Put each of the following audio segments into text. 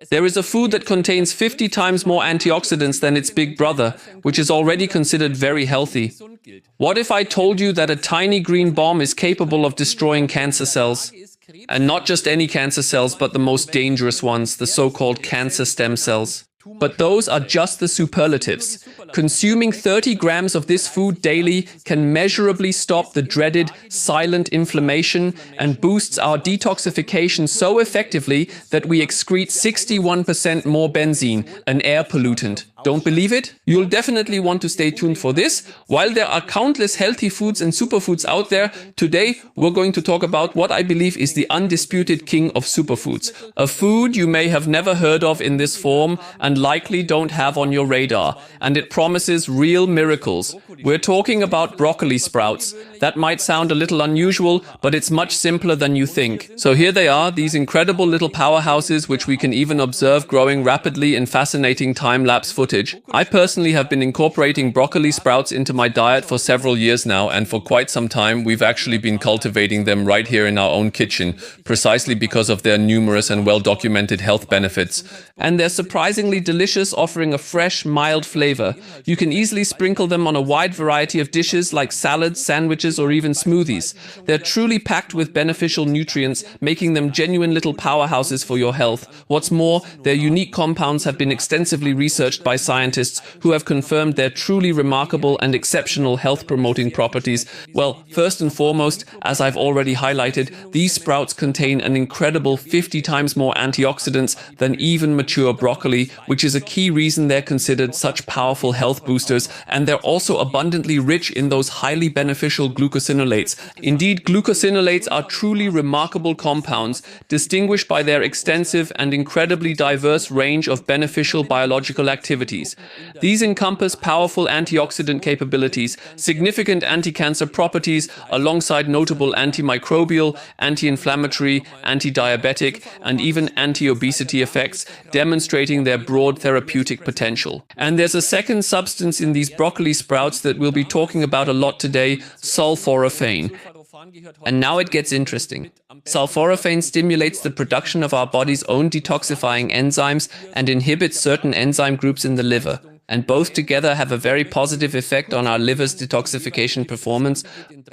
There is a food that contains 50 times more antioxidants than its big brother, which is already considered very healthy. What if I told you that a tiny green bomb is capable of destroying cancer cells? And not just any cancer cells, but the most dangerous ones, the so-called cancer stem cells. But those are just the superlatives. Consuming 30 grams of this food daily can measurably stop the dreaded silent inflammation and boosts our detoxification so effectively that we excrete 61% more benzene, an air pollutant. Don't believe it? You'll definitely want to stay tuned for this. While there are countless healthy foods and superfoods out there, today we're going to talk about what I believe is the undisputed king of superfoods. A food you may have never heard of in this form and likely don't have on your radar. And it promises real miracles. We're talking about broccoli sprouts. That might sound a little unusual, but it's much simpler than you think. So here they are, these incredible little powerhouses which we can even observe growing rapidly in fascinating time-lapse footage. I personally have been incorporating broccoli sprouts into my diet for several years now, and for quite some time we've actually been cultivating them right here in our own kitchen, precisely because of their numerous and well-documented health benefits. And they're surprisingly delicious, offering a fresh, mild flavor. You can easily sprinkle them on a wide variety of dishes like salads, sandwiches, or even smoothies. They're truly packed with beneficial nutrients, making them genuine little powerhouses for your health. What's more, their unique compounds have been extensively researched by scientists who have confirmed their truly remarkable and exceptional health-promoting properties. Well, first and foremost, as I've already highlighted, these sprouts contain an incredible 50 times more antioxidants than even mature broccoli, which is a key reason they're considered such powerful health boosters, and they're also abundantly rich in those highly beneficial glucosinolates. Indeed, glucosinolates are truly remarkable compounds, distinguished by their extensive and incredibly diverse range of beneficial biological activities. These encompass powerful antioxidant capabilities, significant anti-cancer properties, alongside notable antimicrobial, anti-inflammatory, anti-diabetic, and even anti-obesity effects, demonstrating their broad therapeutic potential. And there's a second substance in these broccoli sprouts that we'll be talking about a lot today, sulforaphane. And now it gets interesting. Sulforaphane stimulates the production of our body's own detoxifying enzymes and inhibits certain enzyme groups in the liver. And both together have a very positive effect on our liver's detoxification performance.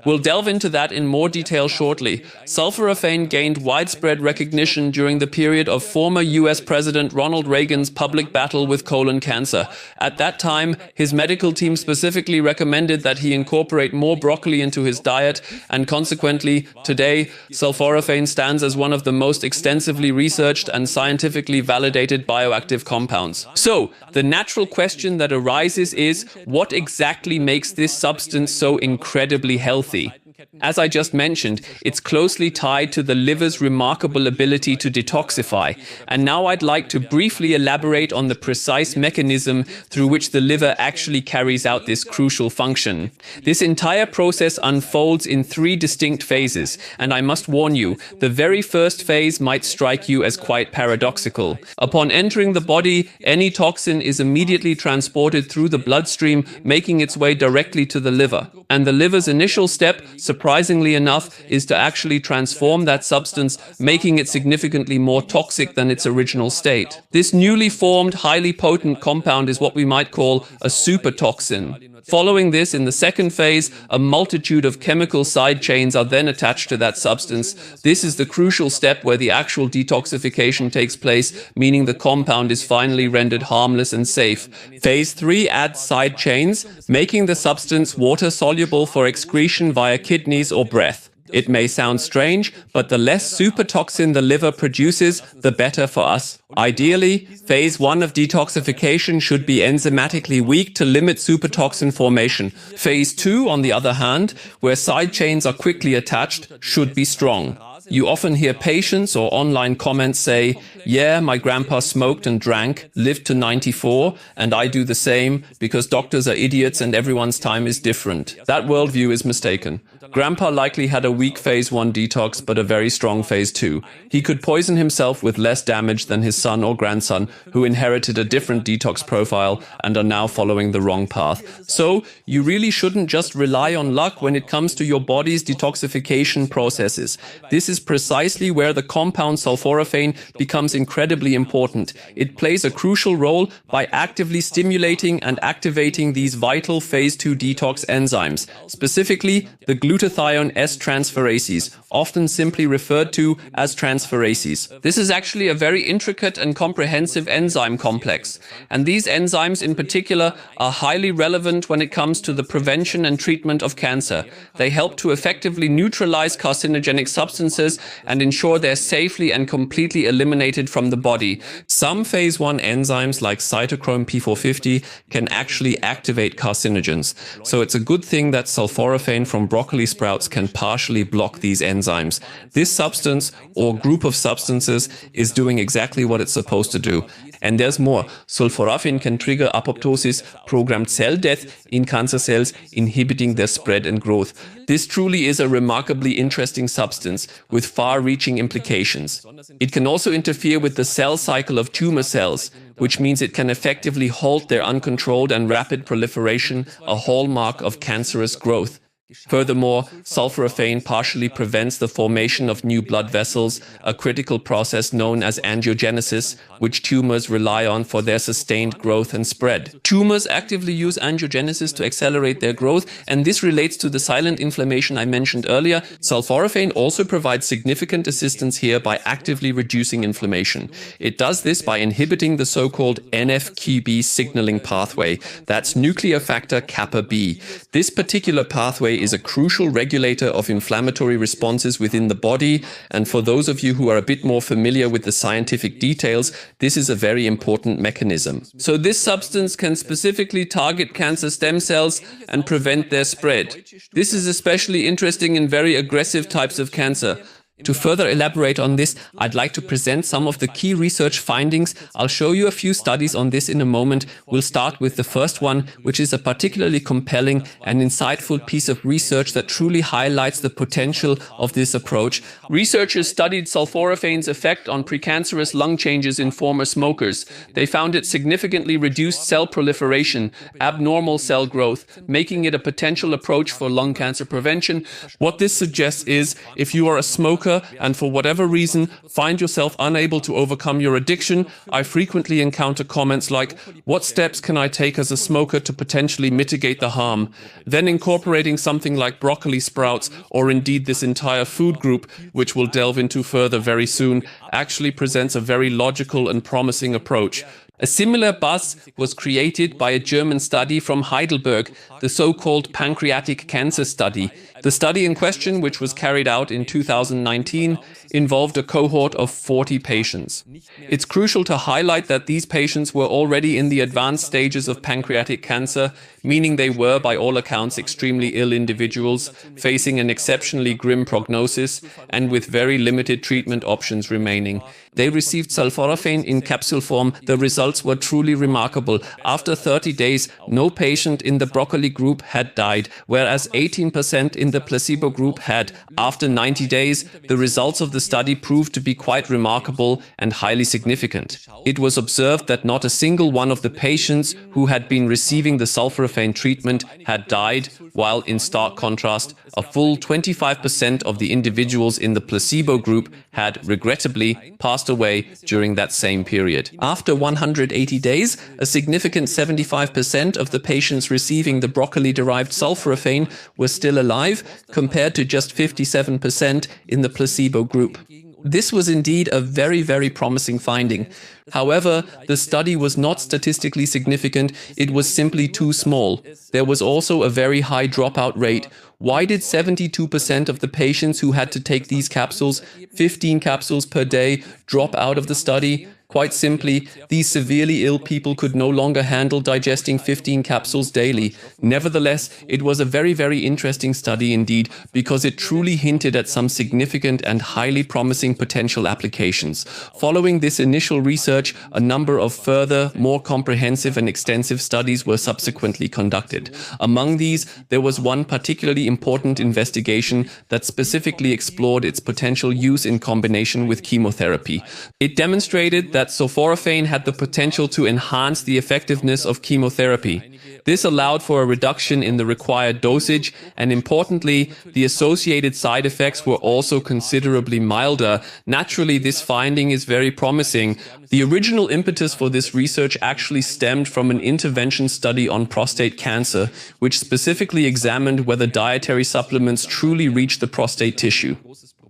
We'll delve into that in more detail shortly. Sulforaphane gained widespread recognition during the period of former US President Ronald Reagan's public battle with colon cancer. At that time, his medical team specifically recommended that he incorporate more broccoli into his diet, and consequently, today, sulforaphane stands as one of the most extensively researched and scientifically validated bioactive compounds. So, the natural question that arises is, what exactly makes this substance so incredibly healthy? As I just mentioned, it's closely tied to the liver's remarkable ability to detoxify. And now I'd like to briefly elaborate on the precise mechanism through which the liver actually carries out this crucial function. This entire process unfolds in 3 distinct phases, and I must warn you, the very first phase might strike you as quite paradoxical. Upon entering the body, any toxin is immediately transported through the bloodstream, making its way directly to the liver. And the liver's initial step, surprisingly enough, is to actually transform that substance, making it significantly more toxic than its original state. This newly formed, highly potent compound is what we might call a supertoxin. Following this, in the second phase, a multitude of chemical side chains are then attached to that substance. This is the crucial step where the actual detoxification takes place, meaning the compound is finally rendered harmless and safe. Phase 3 adds side chains, making the substance water-soluble for excretion via kidneys or breath. It may sound strange, but the less supertoxin the liver produces, the better for us. Ideally, phase 1 of detoxification should be enzymatically weak to limit supertoxin formation. Phase 2, on the other hand, where side chains are quickly attached, should be strong. You often hear patients or online comments say, "Yeah, my grandpa smoked and drank, lived to 94, and I do the same because doctors are idiots and everyone's time is different." That worldview is mistaken. Grandpa likely had a weak phase 1 detox but a very strong phase 2. He could poison himself with less damage than his son or grandson, who inherited a different detox profile and are now following the wrong path. So, you really shouldn't just rely on luck when it comes to your body's detoxification processes. This is is precisely where the compound sulforaphane becomes incredibly important. It plays a crucial role by actively stimulating and activating these vital phase 2 detox enzymes, specifically the glutathione S-transferases, often simply referred to as transferases. This is actually a very intricate and comprehensive enzyme complex, and these enzymes in particular are highly relevant when it comes to the prevention and treatment of cancer. They help to effectively neutralize carcinogenic substances and ensure they're safely and completely eliminated from the body. Some phase 1 enzymes like cytochrome P450 can actually activate carcinogens, so it's a good thing that sulforaphane from broccoli sprouts can partially block these enzymes. This substance or group of substances is doing exactly what it's supposed to do. And there's more. Sulforaphane can trigger apoptosis, programmed cell death in cancer cells, inhibiting their spread and growth. This truly is a remarkably interesting substance with far-reaching implications. It can also interfere with the cell cycle of tumor cells, which means it can effectively halt their uncontrolled and rapid proliferation, a hallmark of cancerous growth. Furthermore, sulforaphane partially prevents the formation of new blood vessels, a critical process known as angiogenesis, which tumors rely on for their sustained growth and spread. Tumors actively use angiogenesis to accelerate their growth, and this relates to the silent inflammation I mentioned earlier. Sulforaphane also provides significant assistance here by actively reducing inflammation. It does this by inhibiting the so-called NF-κB signaling pathway. That's nuclear factor kappa B. This particular pathway is a crucial regulator of inflammatory responses within the body, and for those of you who are a bit more familiar with the scientific details, this is a very important mechanism. So this substance can specifically target cancer stem cells and prevent their spread. This is especially interesting in very aggressive types of cancer. To further elaborate on this, I'd like to present some of the key research findings. I'll show you a few studies on this in a moment. We'll start with the first one, which is a particularly compelling and insightful piece of research that truly highlights the potential of this approach. Researchers studied sulforaphane's effect on precancerous lung changes in former smokers. They found it significantly reduced cell proliferation, abnormal cell growth, making it a potential approach for lung cancer prevention. What this suggests is, if you are a smoker and for whatever reason find yourself unable to overcome your addiction, I frequently encounter comments like, "What steps can I take as a smoker to potentially mitigate the harm?" Then incorporating something like broccoli sprouts, or indeed this entire food group, which we'll delve into further very soon, actually presents a very logical and promising approach. A similar buzz was created by a German study from Heidelberg, the so-called pancreatic cancer study. The study in question, which was carried out in 2019, involved a cohort of 40 patients. It's crucial to highlight that these patients were already in the advanced stages of pancreatic cancer, meaning they were, by all accounts, extremely ill individuals, facing an exceptionally grim prognosis and with very limited treatment options remaining. They received sulforaphane in capsule form. The results were truly remarkable. After 30 days, no patient in the broccoli group had died, whereas 18% in the placebo group had. After 90 days, the results of the study proved to be quite remarkable and highly significant. It was observed that not a single one of the patients who had been receiving the sulforaphane treatment had died, while in stark contrast, a full 25% of the individuals in the placebo group had regrettably passed away during that same period. After 180 days, a significant 75% of the patients receiving the broccoli-derived sulforaphane were still alive, compared to just 57% in the placebo group. This was indeed a very, very promising finding. However, the study was not statistically significant, it was simply too small. There was also a very high dropout rate. Why did 72% of the patients who had to take these capsules, 15 capsules per day, drop out of the study? Quite simply, these severely ill people could no longer handle digesting 15 capsules daily. Nevertheless, it was a very, very interesting study indeed, because it truly hinted at some significant and highly promising potential applications. Following this initial research, a number of further, more comprehensive and extensive studies were subsequently conducted. Among these, there was one particularly important investigation that specifically explored its potential use in combination with chemotherapy. It demonstrated that sulforaphane had the potential to enhance the effectiveness of chemotherapy. This allowed for a reduction in the required dosage, and importantly, the associated side effects were also considerably milder. Naturally, this finding is very promising. The original impetus for this research actually stemmed from an intervention study on prostate cancer, which specifically examined whether dietary supplements truly reach the prostate tissue.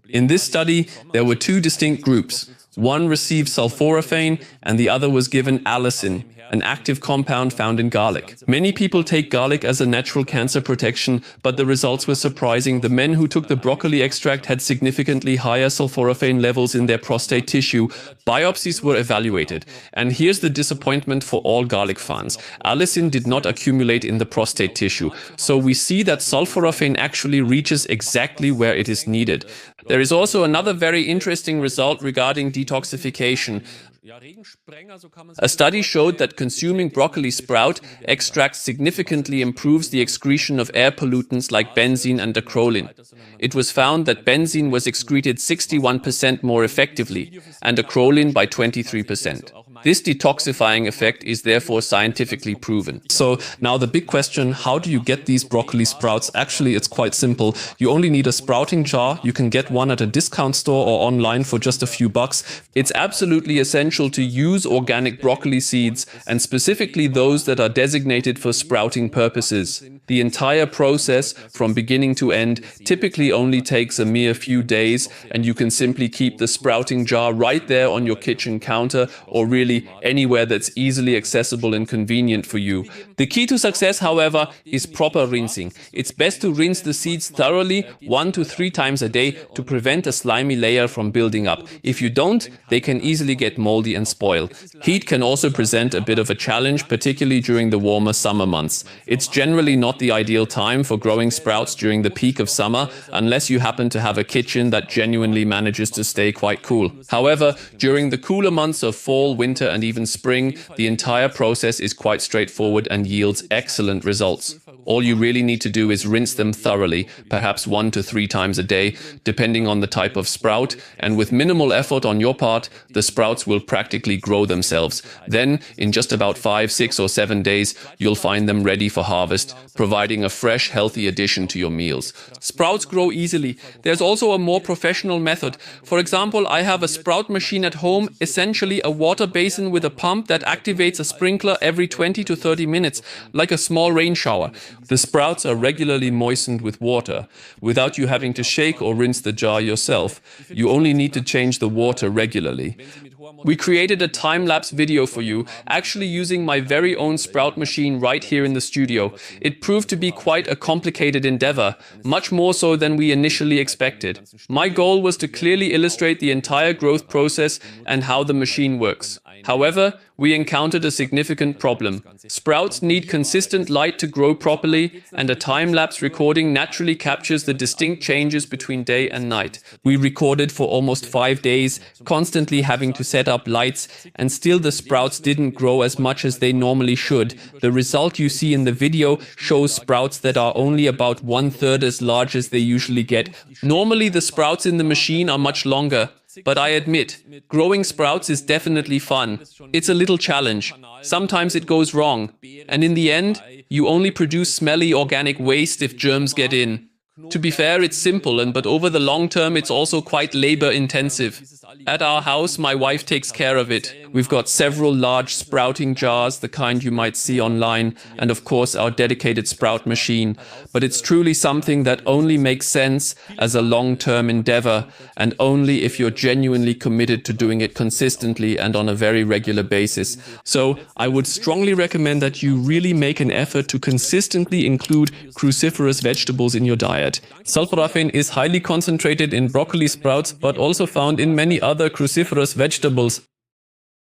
In this study, there were two distinct groups. One received sulforaphane and the other was given allicin, an active compound found in garlic. Many people take garlic as a natural cancer protection, but the results were surprising. The men who took the broccoli extract had significantly higher sulforaphane levels in their prostate tissue. Biopsies were evaluated. And here's the disappointment for all garlic fans. Allicin did not accumulate in the prostate tissue. So we see that sulforaphane actually reaches exactly where it is needed. There is also another very interesting result regarding detoxification. A study showed that consuming broccoli sprout extracts significantly improves the excretion of air pollutants like benzene and acrolein. It was found that benzene was excreted 61% more effectively and acrolein by 23%. This detoxifying effect is therefore scientifically proven. So now the big question, how do you get these broccoli sprouts? Actually, it's quite simple. You only need a sprouting jar. You can get one at a discount store or online for just a few bucks. It's absolutely essential to use organic broccoli seeds, and specifically those that are designated for sprouting purposes. The entire process, from beginning to end, typically only takes a mere few days, and you can simply keep the sprouting jar right there on your kitchen counter, or really anywhere that's easily accessible and convenient for you. The key to success, however, is proper rinsing. It's best to rinse the seeds thoroughly 1 to 3 times a day to prevent a slimy layer from building up. If you don't, they can easily get moldy and spoil. Heat can also present a bit of a challenge, particularly during the warmer summer months. It's generally not the ideal time for growing sprouts during the peak of summer, unless you happen to have a kitchen that genuinely manages to stay quite cool. However, during the cooler months of fall, winter, and even spring, the entire process is quite straightforward and yields excellent results. All you really need to do is rinse them thoroughly, perhaps 1 to 3 times a day, depending on the type of sprout, and with minimal effort on your part, the sprouts will practically grow themselves. Then, in just about 5, 6, or 7 days, you'll find them ready for harvest, providing a fresh, healthy addition to your meals. Sprouts grow easily. There's also a more professional method. For example, I have a sprout machine at home, essentially a water basin with a pump that activates a sprinkler every 20 to 30 minutes, like a small rain shower. The sprouts are regularly moistened with water, without you having to shake or rinse the jar yourself. You only need to change the water regularly. We created a time-lapse video for you, actually using my very own sprout machine right here in the studio. It proved to be quite a complicated endeavor, much more so than we initially expected. My goal was to clearly illustrate the entire growth process and how the machine works. However, we encountered a significant problem. Sprouts need consistent light to grow properly, and a time-lapse recording naturally captures the distinct changes between day and night. We recorded for almost 5 days, constantly having to set up lights, and still the sprouts didn't grow as much as they normally should. The result you see in the video shows sprouts that are only about 1/3 as large as they usually get. Normally the sprouts in the machine are much longer. But I admit, growing sprouts is definitely fun. It's a little challenge. Sometimes it goes wrong. And in the end, you only produce smelly organic waste if germs get in. To be fair, it's simple, but over the long term, it's also quite labor intensive. At our house, my wife takes care of it. We've got several large sprouting jars, the kind you might see online, and of course our dedicated sprout machine. But it's truly something that only makes sense as a long-term endeavor, and only if you're genuinely committed to doing it consistently and on a very regular basis. So I would strongly recommend that you really make an effort to consistently include cruciferous vegetables in your diet. Sulforaphane is highly concentrated in broccoli sprouts, but also found in many other cruciferous vegetables.